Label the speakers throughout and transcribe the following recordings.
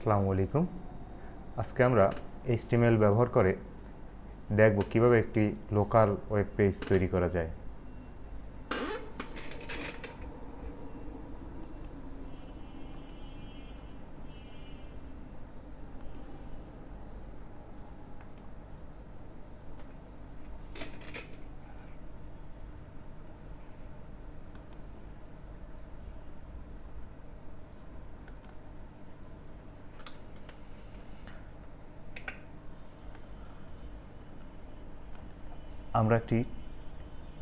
Speaker 1: আসসালামু আলাইকুম। আজকে আমরা HTML ব্যবহার করে দেখব কিভাবে একটি লোকাল ওয়েব পেজ তৈরি করা যায়। আমরা একটি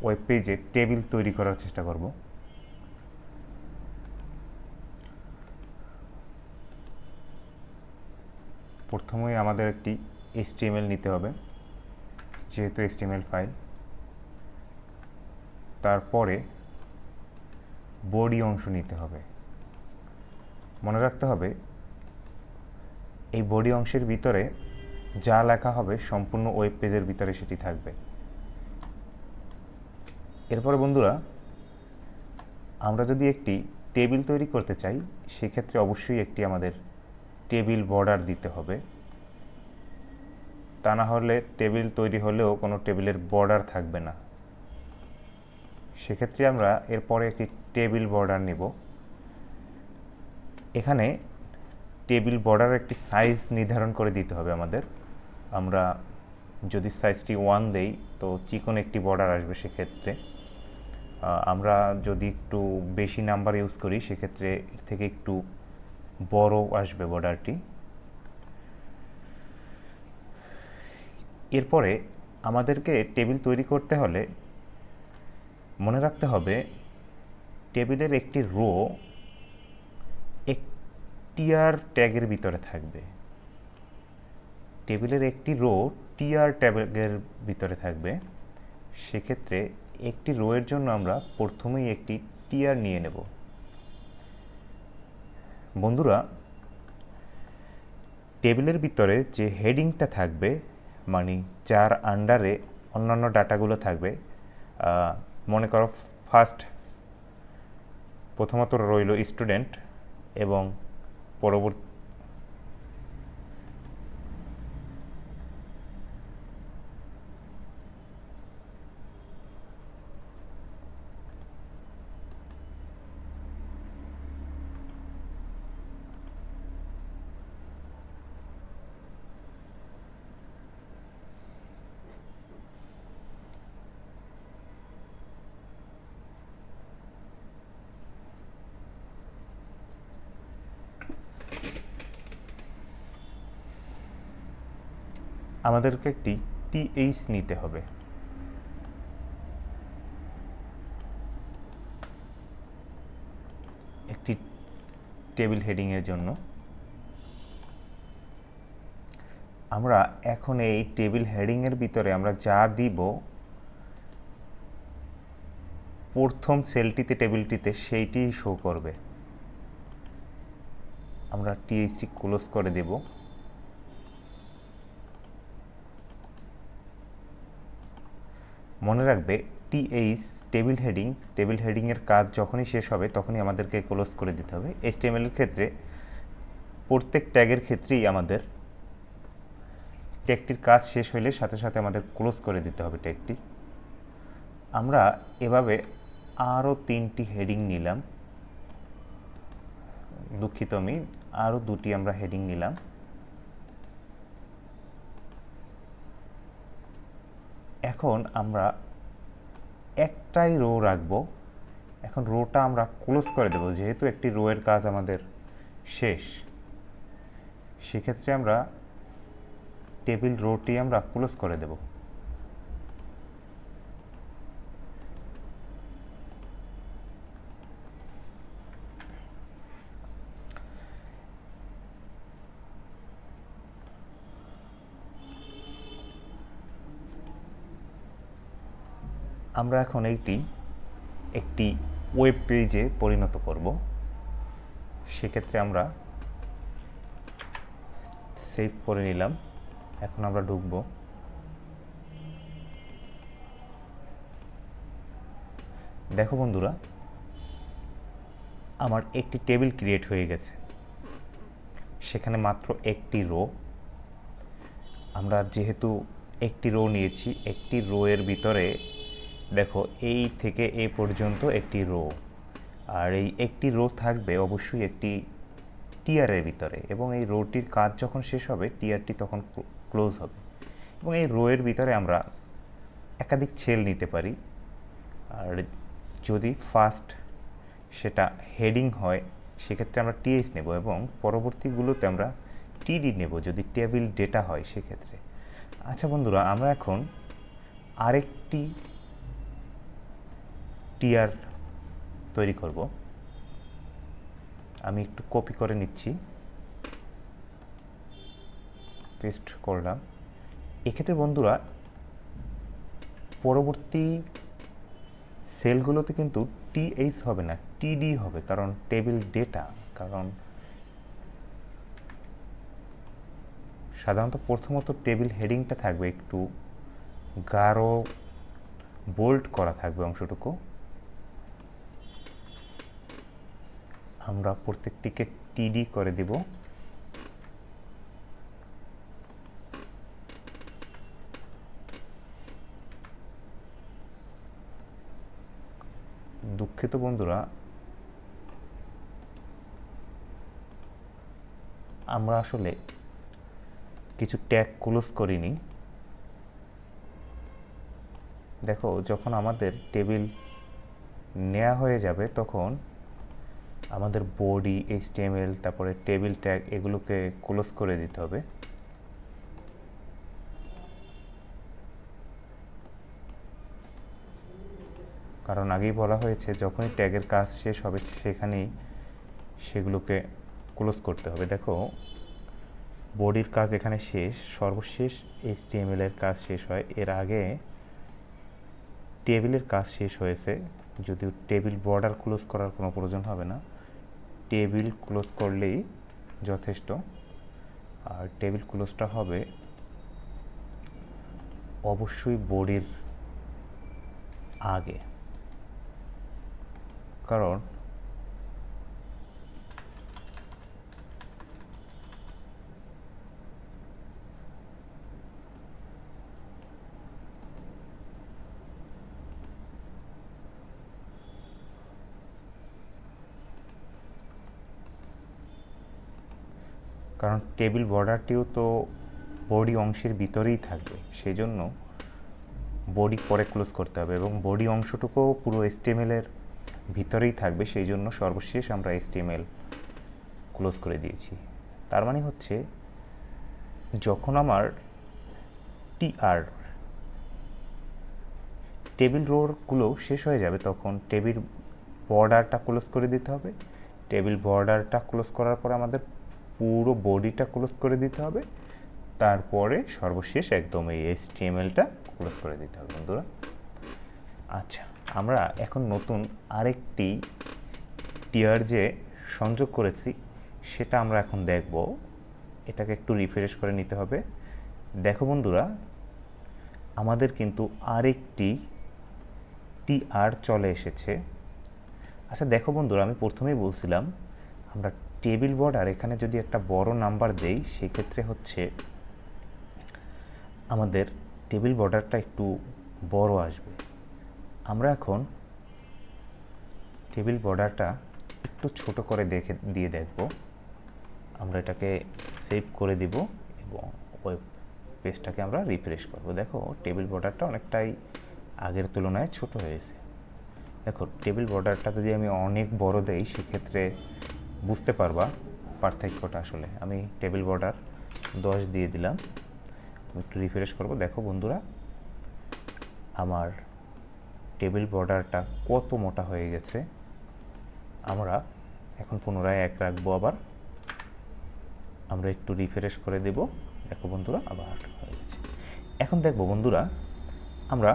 Speaker 1: ওয়েব পেজে টেবিল তৈরি করার চেষ্টা করব। প্রথমেই আমাদের একটি HTML নিতে হবে, যেহেতু HTML ফাইল। তারপরে বডি অংশ নিতে হবে। মনে রাখতে হবে এই বডি অংশের ভিতরে যা লেখা হবে সম্পূর্ণ ওয়েব পেজের ভিতরে সেটি থাকবে। এরপরে বন্ধুরা, আমরা যদি একটি টেবিল তৈরি করতে চাই সেক্ষেত্রে অবশ্যই একটি আমাদের টেবিল বর্ডার দিতে হবে। তা না হলে টেবিল তৈরি হলেও কোনো টেবিলের বর্ডার থাকবে না। সেক্ষেত্রে আমরা এরপরে একটি টেবিল বর্ডার নেব। এখানে টেবিল বর্ডার একটি সাইজ নির্ধারণ করে দিতে হবে আমাদের। আমরা যদি সাইজটি 1 দেই তো চিকন একটি বর্ডার আসবে। সেক্ষেত্রে আমরা যদি একটু বেশি নাম্বার ইউজ করি সেক্ষেত্রে এর থেকে একটু বড় আসবে বর্ডারটি। এরপরে আমাদেরকে টেবিল তৈরি করতে হলে মনে রাখতে হবে টেবিলের একটি রো টিআর ট্যাগের ভিতরে থাকবে। টেবিলের একটি রো টিআর ট্যাগের ভিতরে থাকবে। সেক্ষেত্রে একটি রো এর জন্য আমরা প্রথমেই একটি টিআর নিয়ে নেব। বন্ধুরা, টেবিলের ভিতরে যে হেডিংটা থাকবে, মানে যার আন্ডারে অন্যান্য ডাটাগুলো থাকবে, মনে করো প্রথমত রইল স্টুডেন্ট এবং পরবর্তী আমাদেরকে একটি টিএইচ নিতে হবে। একটি টেবিল হেডিংয়ের জন্য আমরা এখন এই টেবিল হেডিংয়ের ভিতরে আমরা যা দিব প্রথম সেলটিতে টেবিলটিতে সেইটি শো করবে। আমরা টিএইচটি ক্লোজ করে দেব। মনে রাখবে টিএইচ টেবিল হেডিংয়ের কাজ যখনই শেষ হবে তখনই আমাদেরকে ক্লোজ করে দিতে হবে। HTML এর ক্ষেত্রে প্রত্যেক ট্যাগের ক্ষেত্রেই আমাদের ট্যাগটির কাজ শেষ হলে সাথে সাথে আমাদের ক্লোজ করে দিতে হবে ট্যাগটি। আমরা এভাবে আরও 3টি হেডিং নিলাম। দুঃখিত, আমি আরও 2টি আমরা হেডিং নিলাম। এখন আমরা একটাই রো রাখবো। এখন রোটা আমরা ক্লোজ করে দেব, যেহেতু একটি রো এর কাজ আমাদের শেষ। সেক্ষেত্রে আমরা টেবিল রোটি আমরা ক্লোজ করে দেব। আমরা এখন একটি ওয়েব পেজে পরিণত করব। সেক্ষেত্রে আমরা সেভ করে নিলাম। এখন আমরা ঢুকব। দেখো বন্ধুরা, আমার একটি টেবিল ক্রিয়েট হয়ে গেছে। সেখানে মাত্র একটি রো। আমরা যেহেতু একটি রো নিয়েছি, একটি রো এর ভিতরে দেখো এই থেকে এই পর্যন্ত একটি রো, আর এই একটি রো থাকবে অবশ্যই একটি টিয়ারের ভিতরে, এবং এই রোটির কাজ যখন শেষ হবে টিয়ারটি তখন ক্লোজ হবে। এবং এই রো এর ভিতরে আমরা একাধিক সেল নিতে পারি, আর যদি ফার্স্ট সেটা হেডিং হয় সেক্ষেত্রে আমরা টিএস নেব, এবং পরবর্তীগুলোতে আমরা টিডি নেব যদি টেবিল ডেটা হয় সেক্ষেত্রে। আচ্ছা বন্ধুরা, আমরা এখন আরেকটি টিআর তৈরি করব। আমি একটু কপি করে নিচ্ছি, পেস্ট করলাম। এক্ষেত্রে বন্ধুরা পরবর্তী সেলগুলোতে কিন্তু টিএইচ হবে না, টিডি হবে, কারণ টেবিল ডেটা। কারণ সাধারণত প্রথমত টেবিল হেডিংটা থাকবে একটু গাঢ় বোল্ড করা থাকবে অংশটুকু। আমরা প্রত্যেকটিকে টিডি করে দিব। দুঃখিত বন্ধুরা, আমরা আসলে কিছু ট্যাগ ক্লোজ করিনি। দেখো, যখন আমাদের টেবিল নেওয়া হয়ে যাবে তখন আমাদের বডি, এইচটিএমএল, তারপরে টেবিল ট্যাগ এগুলোকে ক্লোজ করে দিতে হবে। কারণ আগেই বলা হয়েছে যখনই ট্যাগের কাজ শেষ হবে সেখানেই সেগুলোকে ক্লোজ করতে হবে। দেখো, বডির কাজ এখানে শেষ, সর্বশেষ এইচটিএমএল এর কাজ শেষ হয়, এর আগে টেবিলের কাজ শেষ হয়েছে। যদিও টেবিল বর্ডার ক্লোজ করার কোনো প্রয়োজন হবে না, টেবিল ক্লোজ করলেই যথেষ্ট। আর টেবিল ক্লোজটা হবে অবশ্যই বডির আগে, কারণ টেবিল বর্ডারটিও তো বডি অংশের ভিতরেই থাকবে, সেই জন্য বডি পরে ক্লোজ করতে হবে, এবং বডি অংশটুকুও পুরো এইচটিএমএল এর ভিতরেই থাকবে, সেই জন্য সর্বশেষ আমরা এইচটিএমএল ক্লোজ করে দিয়েছি। তার মানে হচ্ছে যখন আমার টিআর টেবিল রোগুলো শেষ হয়ে যাবে তখন টেবিল বর্ডারটা ক্লোজ করে দিতে হবে। টেবিল বর্ডারটা ক্লোজ করার পরে আমাদের পুরো বডিটা ক্লোজ করে দিতে হবে, তারপরে সর্বশেষ একদম এই এইচটিএমএলটা ক্লোজ করে দিতে হবে বন্ধুরা। আচ্ছা, আমরা এখন নতুন আরেকটি টিয়ার যে সংযোগ করেছি সেটা আমরা এখন দেখব। এটাকে একটু রিফ্রেশ করে নিতে হবে। দেখো বন্ধুরা, আমাদের কিন্তু আরেকটি টিআর চলে এসেছে। আচ্ছা দেখো বন্ধুরা, আমি প্রথমেই বলছিলাম আমরা টেবিল বর্ডার এখানে যদি একটা বড় নাম্বার দেই সেক্ষেত্রে হচ্ছে আমাদের টেবিল বর্ডারটা একটু বড় আসবে। আমরা এখন টেবিল বর্ডারটা একটু ছোট করে দিয়ে দেখব। আমরা এটাকে সেভ করে দিব এবং ওয়েব পেজটাকে আমরা রিফ্রেশ করব। দেখো, টেবিল বর্ডারটা অনেকটাই আগের তুলনায় ছোট হয়েছে। দেখো, টেবিল বর্ডারটা যদি আমি অনেক বড় দেই সেক্ষেত্রে বুঝতে পারবা পার্থক্যটা। আসলে আমি টেবিল বর্ডার 10 দিয়ে দিলাম, একটু রিফ্রেশ করব। দেখো বন্ধুরা, আমার টেবিল বর্ডারটা কত মোটা হয়ে গেছে। আমরা এখন পুনরায় 1 রাখবো। আবার আমরা একটু রিফ্রেশ করে দেব। দেখো বন্ধুরা, আবার হয়ে গেছে। এখন দেখবো বন্ধুরা, আমরা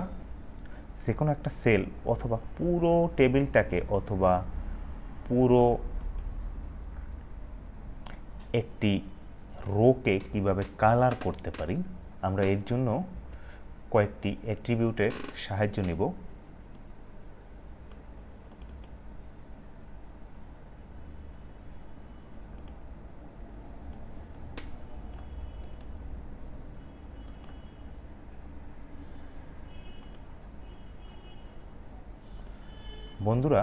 Speaker 1: যে কোনো একটা সেল অথবা পুরো টেবিলটাকে অথবা পুরো একটি রোকে কিভাবে কালার করতে পারি, আমরা এর জন্য কয়েকটি অ্যাট্রিবিউটের সাহায্য নেব। বন্ধুরা,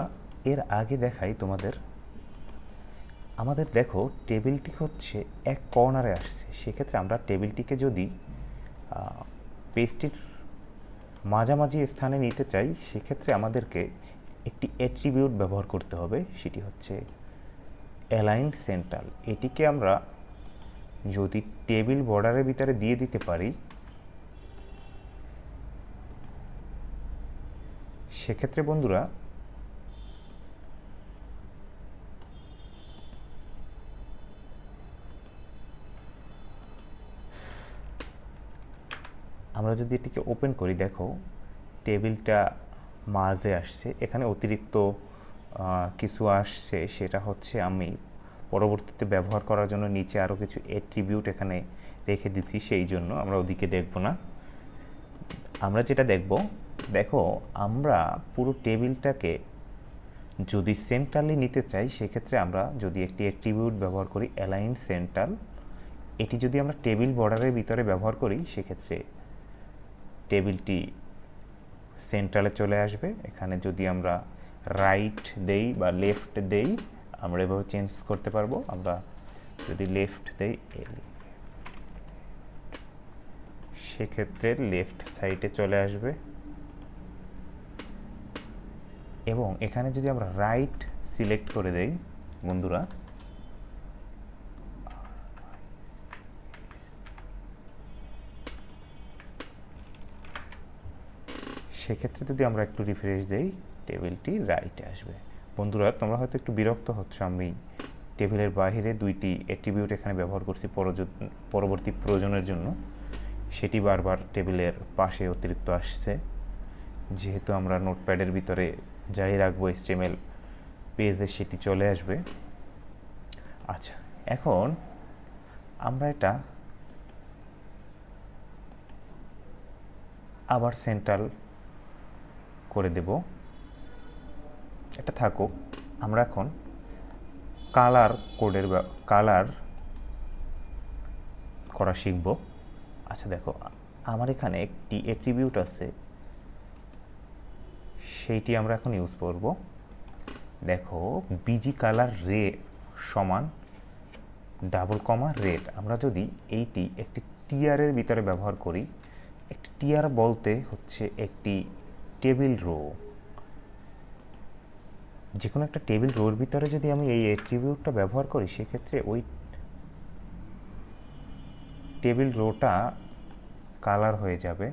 Speaker 1: এর আগে দেখাই তোমাদের, আমাদের দেখো টেবিলটি হচ্ছে এক কর্নারে আসছে। সেক্ষেত্রে আমরা টেবিলটিকে যদি পেজটির মাঝামাঝি স্থানে নিতে চাই, সেক্ষেত্রে আমাদেরকে একটি অ্যাট্রিবিউট ব্যবহার করতে হবে, সেটি হচ্ছে অ্যালাইন সেন্ট্রাল। এটিকে আমরা যদি টেবিল বর্ডারের ভিতরে দিয়ে দিতে পারি, সেক্ষেত্রে বন্ধুরা আমরা যদি এটিকে ওপেন করি, দেখো টেবিলটা মাঝে আসছে। এখানে অতিরিক্ত কিছু আসছে, সেটা হচ্ছে আমি পরবর্তীতে ব্যবহার করার জন্য নিচে আরও কিছু অ্যাট্রিবিউট এখানে রেখে দিচ্ছি, সেই জন্য আমরা ওদিকে দেখব না। আমরা যেটা দেখব, দেখো আমরা পুরো টেবিলটাকে যদি সেন্ট্রালি নিতে চাই, সেক্ষেত্রে আমরা যদি একটি অ্যাট্রিবিউট ব্যবহার করি অ্যালাইন সেন্ট্রাল, এটি যদি আমরা টেবিল বর্ডারের ভিতরে ব্যবহার করি, সেক্ষেত্রে টেবিলটি সেন্ট্রালে চলে আসবে। এখানে যদি আমরা রাইট দেই বা লেফট দেই, আমরা এভাবে চেঞ্জ করতে পারবো। আমরা যদি লেফট দেই, সেক্ষেত্রে লেফট সাইডে চলে আসবে। এবং এখানে যদি আমরা রাইট সিলেক্ট করে দেই বন্ধুরা, সেক্ষেত্রে যদি আমরা একটু রিফ্রেশ দেই, টেবিলটি রাইটে আসবে। বন্ধুরা, তোমরা হয়তো একটু বিরক্ত হচ্ছ, আমি টেবিলের বাইরে দুইটি অ্যাট্রিবিউট এখানে ব্যবহার করছি পরবর্তী প্রয়োজনের জন্য। সেটি বারবার টেবিলের পাশে অতিরিক্ত আসছে, যেহেতু আমরা নোটপ্যাডের ভিতরে যাই রাখবো HTML পেজে সেটি চলে আসবে। আচ্ছা, এখন আমরা এটা আবার সেন্ট্রাল করে দেব। এটা থাকুক। আমরা এখন কালার কোডের কালার করা শিখব। আচ্ছা দেখো, আমার এখানে একটি অ্যাট্রিবিউট আছে, সেইটি আমরা এখন ইউজ করব। দেখো, বিজি কালার রে সমান ডাবল কমা রেড। আমরা যদি এইটি একটি টিয়ারের ভিতরে ব্যবহার করি, একটি টিয়ার বলতে হচ্ছে একটি টেবিল রো। যে কোনো একটা টেবিল রোর ভিতরে যদি আমি এই অ্যাট্রিবিউটটা ব্যবহার করি, সেক্ষেত্রে ওই টেবিল রোটা কালার হয়ে যাবে।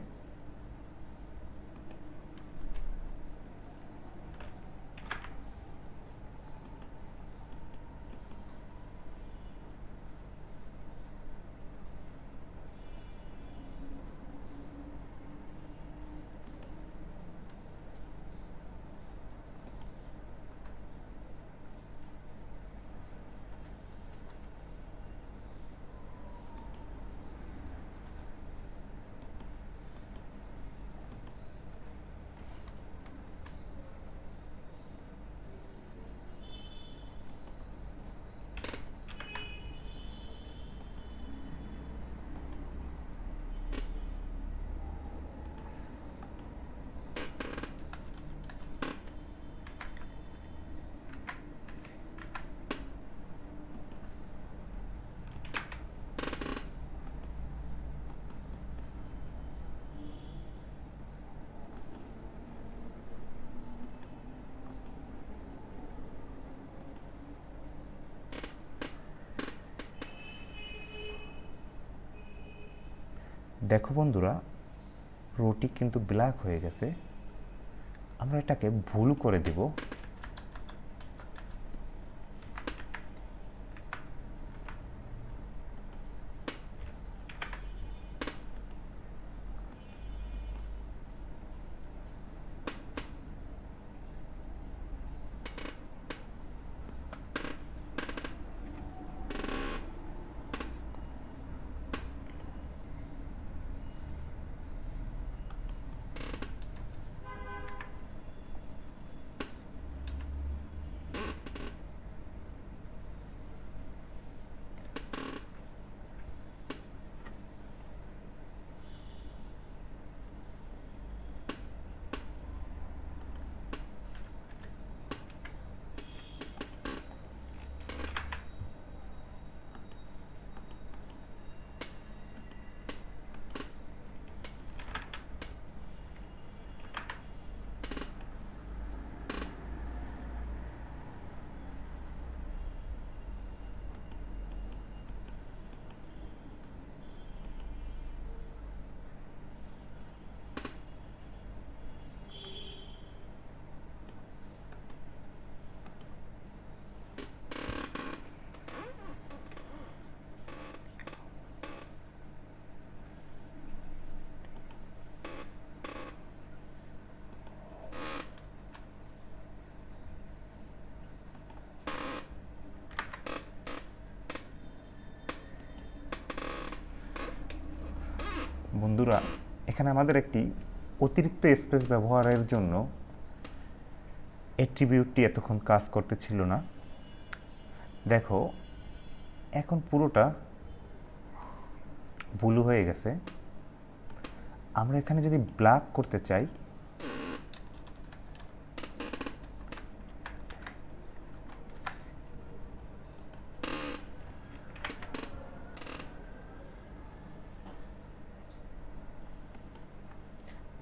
Speaker 1: দেখো বন্ধুরা, রোটি কিন্তু ব্ল্যাক হয়ে গেছে। আমরা এটাকে ভুল করে দেব। বন্ধুরা, এখানে আমাদের একটি অতিরিক্ত স্পেস ব্যবহারের জন্য অ্যাট্রিবিউটটি এতক্ষণ কাজ করতেছিল না। দেখো, এখন পুরোটা ব্লু হয়ে গেছে। আমরা এখানে যদি ব্ল্যাক করতে চাই,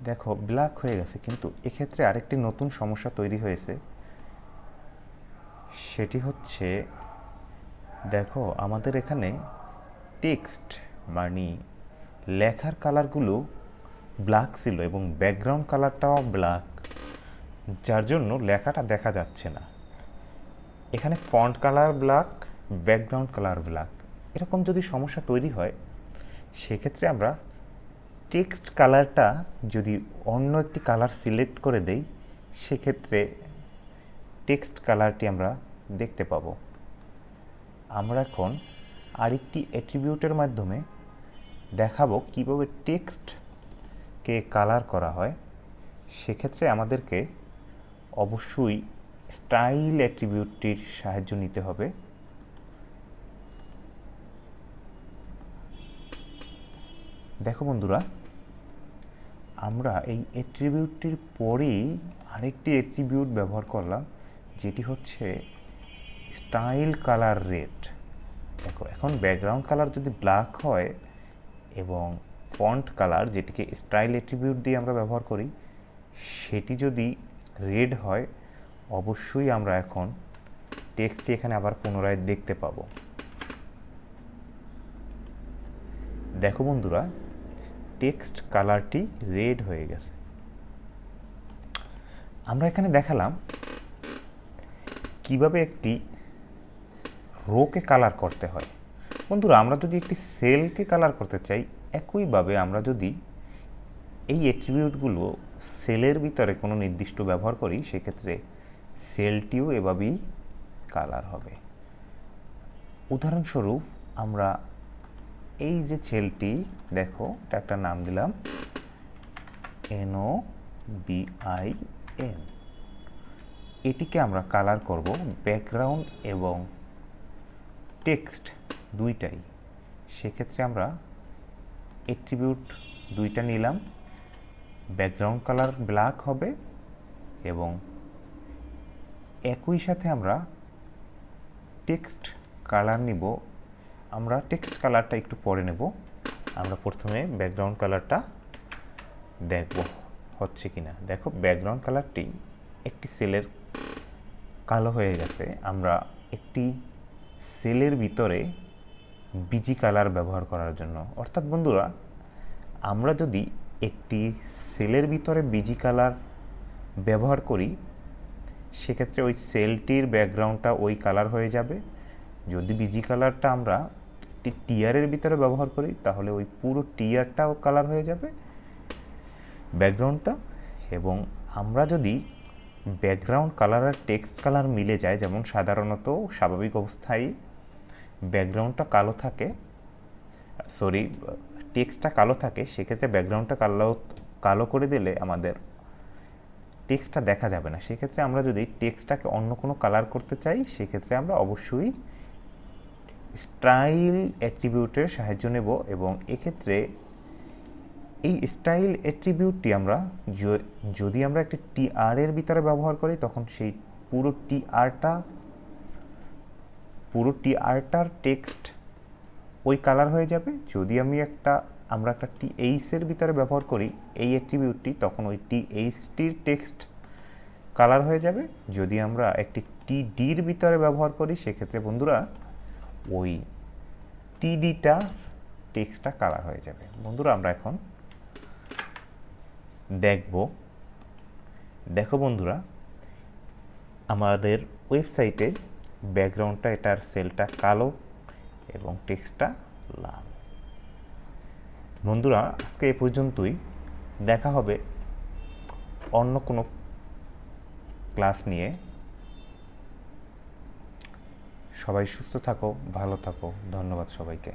Speaker 1: দেখো ব্ল্যাক হয়ে গেছে, কিন্তু এক্ষেত্রে আরেকটি নতুন সমস্যা তৈরি হয়েছে। সেটি হচ্ছে, দেখো আমাদের এখানে টেক্সট মানে লেখার কালারগুলো ব্ল্যাক ছিল এবং ব্যাকগ্রাউন্ড কালারটাও ব্ল্যাক, যার জন্য লেখাটা দেখা যাচ্ছে না। এখানে font colour black, background colour black, এরকম যদি সমস্যা তৈরি হয়, সেক্ষেত্রে আমরা টেক্সট কালারটা যদি অন্য একটি কালার সিলেক্ট করে দেই, সেক্ষেত্রে টেক্সট কালারটি আমরা দেখতে পাবো। আমরা এখন আরেকটি অ্যাট্রিবিউটের মাধ্যমে দেখাবো কিভাবে টেক্সটকে কালার করা হয়। সেক্ষেত্রে আমাদেরকে অবশ্যই স্টাইল অ্যাট্রিবিউটটির সাহায্য নিতে হবে। দেখো বন্ধুরা, আমরা এই অ্যাট্রিবিউটটির পরেই আরেকটি অ্যাট্রিবিউট ব্যবহার করলাম, যেটি হচ্ছে স্টাইল কালার রেড। দেখো, এখন ব্যাকগ্রাউন্ড কালার যদি ব্ল্যাক হয় এবং ফন্ট কালার, যেটিকে স্টাইল অ্যাট্রিবিউট দিয়ে আমরা ব্যবহার করি, সেটি যদি রেড হয়, অবশ্যই আমরা এখন টেক্সটটি এখানে আবার পুনরায় দেখতে পাবো। দেখো বন্ধুরা, টেক্সট কালারটি রেড হয়ে গেছে। আমরা এখানে দেখালাম কিভাবে একটি রোকে কালার করতে হয়। বন্ধুরা, আমরা যদি একটি সেলকে কালার করতে চাই, একইভাবে আমরা যদি এই অ্যাট্রিবিউটগুলো সেলের ভিতরে কোনো নির্দিষ্ট ব্যবহার করি, সেক্ষেত্রে সেলটিও এভাবেই কালার হবে। উদাহরণস্বরূপ, আমরা এই যে সেলটি, দেখো এটা একটা নাম দিলাম NOBIN, এটিকে আমরা কালার করব ব্যাকগ্রাউন্ড এবং টেক্সট দুইটাই। সেক্ষেত্রে আমরা অ্যাট্রিবিউট দুইটা নিলাম, ব্যাকগ্রাউন্ড কালার ব্ল্যাক হবে এবং একই সাথে আমরা টেক্সট কালার নিব। আমরা টেক্সট কালারটা একটু পরে নেব। আমরা প্রথমে ব্যাকগ্রাউন্ড কালারটা দেখব হচ্ছে কিনা। দেখো, ব্যাকগ্রাউন্ড কালারটি একটি সেলের কালো হয়ে গেছে। আমরা একটি সেলের ভিতরে বিজি কালার ব্যবহার করার জন্য, অর্থাৎ বন্ধুরা, আমরা যদি একটি সেলের ভিতরে বিজি কালার ব্যবহার করি, সেক্ষেত্রে ওই সেলটির ব্যাকগ্রাউন্ডটা ওই কালার হয়ে যাবে। যদি বিজি কালারটা আমরা একটি টিয়ারের ভিতরে ব্যবহার করি, তাহলে ওই পুরো টিয়ারটাও কালার হয়ে যাবে ব্যাকগ্রাউন্ডটা। এবং আমরা যদি ব্যাকগ্রাউন্ড কালার আর টেক্সট কালার মিলে যায়, যেমন সাধারণত স্বাভাবিক অবস্থায় ব্যাকগ্রাউন্ডটা কালো থাকে, টেক্সটটা কালো থাকে, সেক্ষেত্রে ব্যাকগ্রাউন্ডটা কালো করে দিলে আমাদের টেক্সটটা দেখা যাবে না। সেক্ষেত্রে আমরা যদি টেক্সটটাকে অন্য কোনো কালার করতে চাই, সেক্ষেত্রে আমরা অবশ্যই স্টাইল অ্যাট্রিবিউটের সাহায্য নেব। এবং এক্ষেত্রে এই স্টাইল অ্যাট্রিবিউটটি আমরা যদি আমরা একটি টিআর এর ভিতরে ব্যবহার করি, তখন সেই পুরো টিআরটার টেক্সট ওই কালার হয়ে যাবে। যদি আমরা একটা টিএইচ এর ভিতরে ব্যবহার করি এই অ্যাট্রিবিউটটি, তখন ওই টিএইচটির টেক্সট কালার হয়ে যাবে। যদি আমরা একটি টিডির ভিতরে ব্যবহার করি, সেক্ষেত্রে বন্ধুরা ওই টিডিটা টেক্সটটা কালার হয়ে যাবে। বন্ধুরা, আমরা এখন দেখো বন্ধুরা, আমাদের ওয়েবসাইটে ব্যাকগ্রাউন্ডটা, এটার সেলটা কালো এবং টেক্সটটা লাল। বন্ধুরা, আজকে এ পর্যন্তই। দেখা হবে অন্য কোনো ক্লাস নিয়ে। সবাই সুস্থ থাকো, ভালো থাকো। ধন্যবাদ সবাইকে।